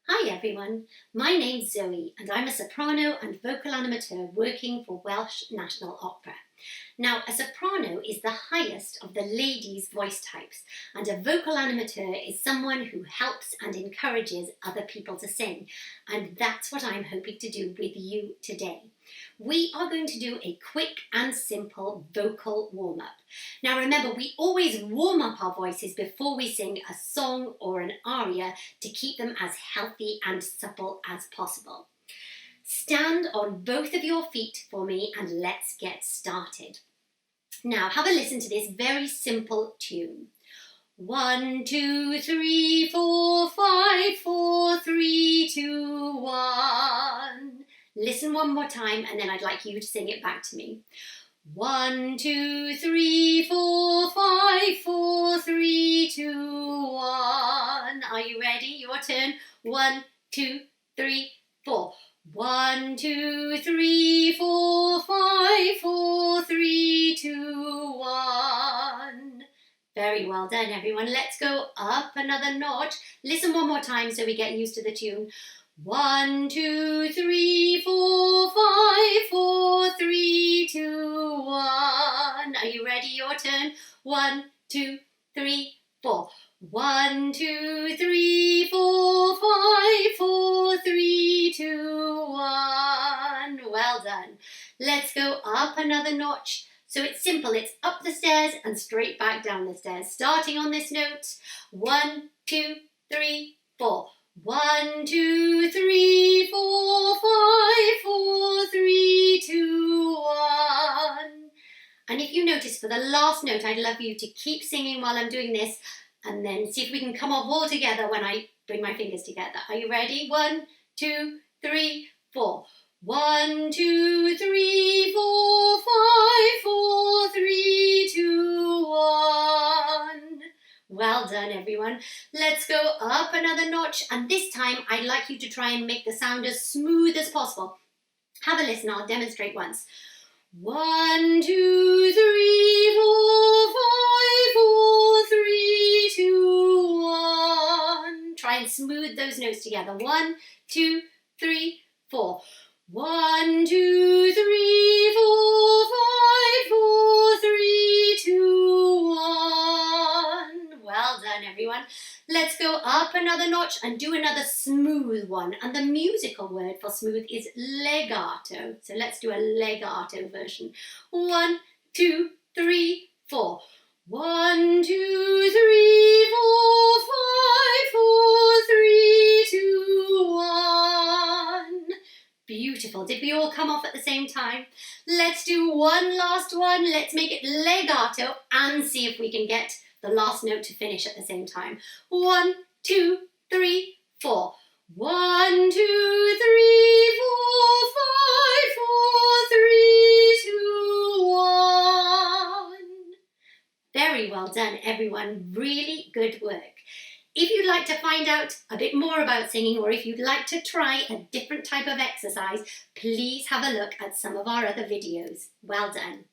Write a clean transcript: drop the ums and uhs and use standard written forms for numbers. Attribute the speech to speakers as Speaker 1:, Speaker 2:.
Speaker 1: Hi everyone, my name's Zoe and I'm a soprano and vocal animateur working for Welsh National Opera. Now, a soprano is the highest of the ladies' voice types, and a vocal animateur is someone who helps and encourages other people to sing, and that's what I'm hoping to do with you today. We are going to do a quick and simple vocal warm-up. Now remember, we always warm up our voices before we sing a song or an aria to keep them as healthy and supple as possible. Stand on both of your feet for me and let's get started. Now have a listen to this very simple tune. 1, 2, 3, 4, 5, 4, 3, 2, 1. Listen one more time and then I'd like you to sing it back to me. 1, 2, 3, 4, 5, 4, 3, 2, 1. Are you ready? Your turn. 1, 2, 3, 4. 1, 2, 3, 4, 5, 4, 3, 2, 1. Very well done, everyone. Let's go up another notch. Listen one more time so we get used to the tune. 1, 2, 3, 4, 5, 4, 3, 2, 1. Are you ready? Your turn. 1, 2, 3, 4. 1, 2, 3, 4, 5, 4, 3, 2, 1. Well done. Let's go up another notch. So it's simple. It's up the stairs and straight back down the stairs. Starting on this note. 1, 2, 3, 4. 1, 2, 3, 4, 5, 4, 3, 2, 1. And if you notice for the last note, I'd love you to keep singing while I'm doing this and then see if we can come off all together when I bring my fingers together. Are you ready? 1, 2, 3, 4. 1, 2, 3, 4, 5, 4, 3, 2, 1. Well done, everyone. Let's go up another notch, and this time I'd like you to try and make the sound as smooth as possible. Have a listen, I'll demonstrate once. 1, 2, 3, 4, 5, 4, 3, 2, 1. Try and smooth those notes together. 1, 2, 3, 4. 1, 2, 3, 4, 5, 4, 3, 2, 1. Well done, everyone. Let's go up another notch and do another smooth one. And the musical word for smooth is legato. So let's do a legato version. 1, 2, 3, 4. 1, 2, 3, 4, 5, 4, 3, 2, 1. Beautiful. Did we all come off at the same time? Let's do one last one. Let's make it legato and see if we can get the last note to finish at the same time. 1, 2, 3, 4. 1, 2, 3, 4, 5, 4, 3, 2, 1. Very well done, everyone. Really good work. If you'd like to find out a bit more about singing, or if you'd like to try a different type of exercise, please have a look at some of our other videos. Well done.